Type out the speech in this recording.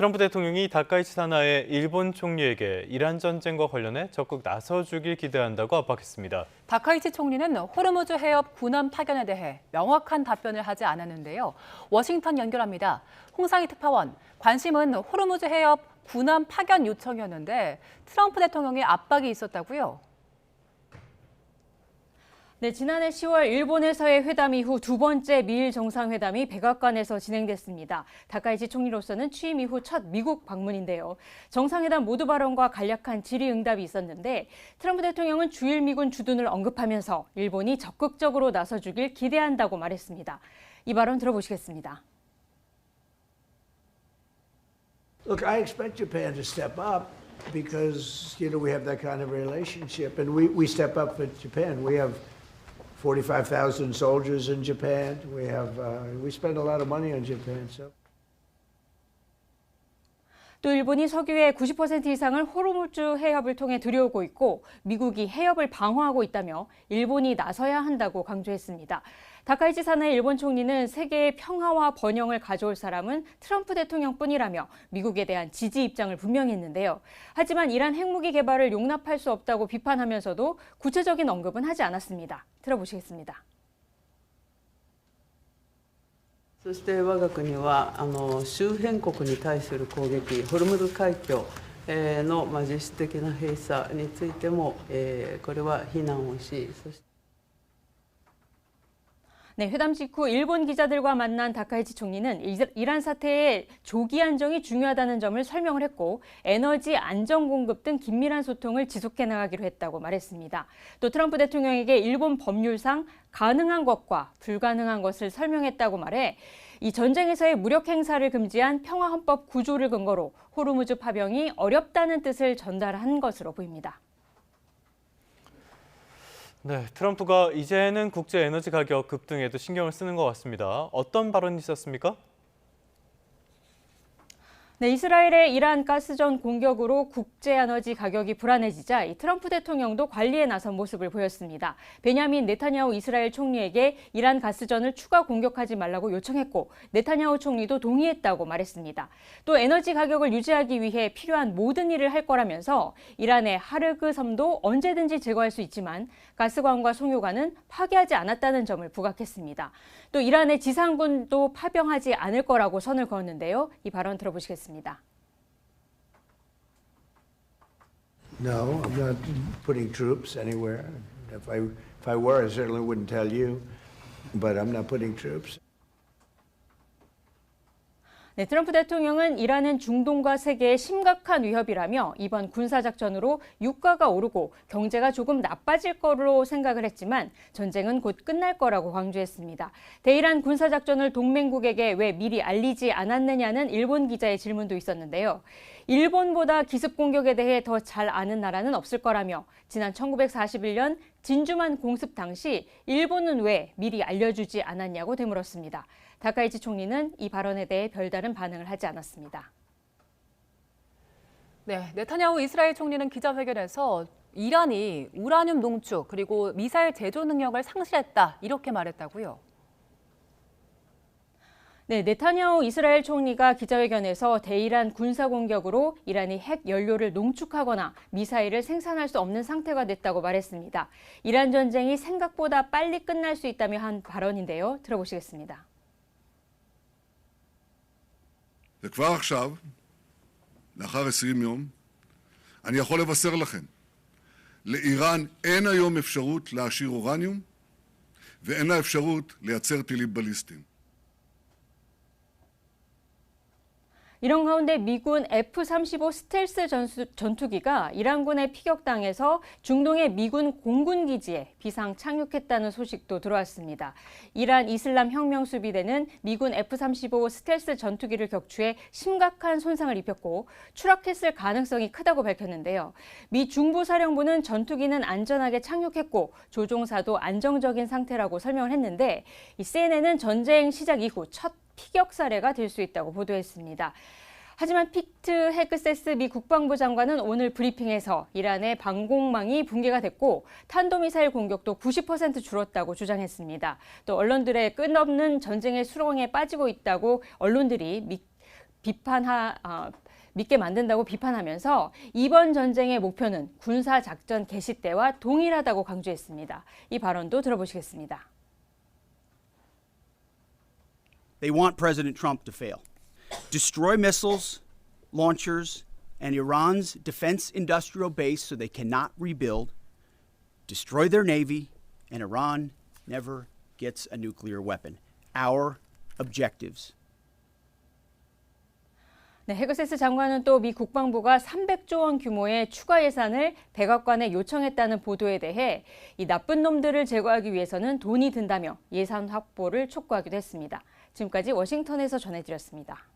트럼프 대통령이 다카이치 사나의 일본 총리에게 이란 전쟁과 관련해 적극 나서주길 기대한다고 압박했습니다. 다카이치 총리는 호르무즈 해협 군함 파견에 대해 명확한 답변을 하지 않았는데요. 워싱턴 연결합니다. 홍상희 특파원, 관심은 호르무즈 해협 군함 파견 요청이었는데 트럼프 대통령의 압박이 있었다고요? 네, 지난해 10월 일본에서의 회담 이후 두 번째 미일 정상회담이 백악관에서 진행됐습니다. 다카이치 총리로서는 취임 이후 첫 미국 방문인데요. 정상회담 모두 발언과 간략한 질의응답이 있었는데 트럼프 대통령은 주일 미군 주둔을 언급하면서 일본이 적극적으로 나서주길 기대한다고 말했습니다. 이 발언 들어보시겠습니다. Look, I expect Japan to step up because, we have that kind of relationship, and we step up for Japan. We have 45,000 soldiers in Japan. We spend a lot of money on Japan. 또 일본이 석유의 90% 이상을 호르무즈 해협을 통해 들여오고 있고 미국이 해협을 방어하고 있다며 일본이 나서야 한다고 강조했습니다. 다카이치 사나의 일본 총리는 세계의 평화와 번영을 가져올 사람은 트럼프 대통령뿐이라며 미국에 대한 지지 입장을 분명히 했는데요. 하지만 이란 핵무기 개발을 용납할 수 없다고 비판하면서도 구체적인 언급은 하지 않았습니다. 들어보시겠습니다. そして我が国は周辺国に対する攻撃、ホルムズ海峡の実質的な閉鎖についてもこれは非難をし、そして 네, 회담 직후 일본 기자들과 만난 다카이치 총리는 이란 사태의 조기 안정이 중요하다는 점을 설명을 했고 에너지 안정 공급 등 긴밀한 소통을 지속해 나가기로 했다고 말했습니다. 또 트럼프 대통령에게 일본 법률상 가능한 것과 불가능한 것을 설명했다고 말해 이 전쟁에서의 무력 행사를 금지한 평화헌법 구조를 근거로 호르무즈 파병이 어렵다는 뜻을 전달한 것으로 보입니다. 네, 트럼프가 이제는 국제 에너지 가격 급등에도 신경을 쓰는 것 같습니다. 어떤 발언이 있었습니까? 네, 이스라엘의 이란 가스전 공격으로 국제 에너지 가격이 불안해지자 이 트럼프 대통령도 관리에 나선 모습을 보였습니다. 베냐민 네타냐후 이스라엘 총리에게 이란 가스전을 추가 공격하지 말라고 요청했고 네타냐후 총리도 동의했다고 말했습니다. 또 에너지 가격을 유지하기 위해 필요한 모든 일을 할 거라면서 이란의 하르그 섬도 언제든지 제거할 수 있지만 가스관과 송유관은 파괴하지 않았다는 점을 부각했습니다. 또 이란의 지상군도 파병하지 않을 거라고 선을 그었는데요. 이 발언 들어보시겠습니다. No, I'm not putting troops anywhere. If I were, I certainly wouldn't tell you, but I'm not putting troops. 네, 트럼프 대통령은 이란은 중동과 세계의 심각한 위협이라며 이번 군사작전으로 유가가 오르고 경제가 조금 나빠질 거로 생각을 했지만 전쟁은 곧 끝날 거라고 강조했습니다. 대이란 군사작전을 동맹국에게 왜 미리 알리지 않았느냐는 일본 기자의 질문도 있었는데요. 일본보다 기습 공격에 대해 더 잘 아는 나라는 없을 거라며 지난 1941년 진주만 공습 당시 일본은 왜 미리 알려주지 않았냐고 되물었습니다. 다카이치 총리는 이 발언에 대해 별다른 반응을 하지 않았습니다. 네, 네타냐후 이스라엘 총리는 기자회견에서 이란이 우라늄 농축 그리고 미사일 제조 능력을 상실했다 이렇게 말했다고요. 네, 네타냐후 이스라엘 총리가 기자회견에서 대이란 군사 공격으로 이란이 핵 연료를 농축하거나 미사일을 생산할 수 없는 상태가 됐다고 말했습니다. 이란 전쟁이 생각보다 빨리 끝날 수 있다며 한 발언인데요. 들어보시겠습니다. וכבר עכשיו, לאחר 20 יום, אני יכול לבשר לכם, לאיראן אין היום אפשרות להעשיר אורניום, ואין לה אפשרות לייצר טילים בליסטיים. 이런 가운데 미군 F-35 스텔스 전투기가 이란군에 피격당해서 중동의 미군 공군기지에 비상 착륙했다는 소식도 들어왔습니다. 이란 이슬람 혁명수비대는 미군 F-35 스텔스 전투기를 격추해 심각한 손상을 입혔고 추락했을 가능성이 크다고 밝혔는데요. 미 중부사령부는 전투기는 안전하게 착륙했고 조종사도 안정적인 상태라고 설명을 했는데 이 CNN은 전쟁 시작 이후 첫 피격 사례가 될 수 있다고 보도했습니다. 하지만 피트 헤그세스 미 국방부 장관은 오늘 브리핑에서 이란의 방공망이 붕괴가 됐고 탄도미사일 공격도 90% 줄었다고 주장했습니다. 또 언론들의 끝없는 전쟁의 수렁에 빠지고 있다고 언론들이 믿게 만든다고 비판하면서 이번 전쟁의 목표는 군사작전 개시 때와 동일하다고 강조했습니다. 이 발언도 들어보시겠습니다. They want President Trump to fail. Destroy missiles, launchers, and Iran's defense industrial base so they cannot rebuild. Destroy their navy, and Iran never gets a nuclear weapon. Our objectives. 네, 헤그세스 장관은 또 미 국방부가 300조 원 규모의 추가 예산을 백악관에 요청했다는 보도에 대해 이 나쁜 놈들을 제거하기 위해서는 돈이 든다며 예산 확보를 촉구하기도 했습니다. 지금까지 워싱턴에서 전해드렸습니다.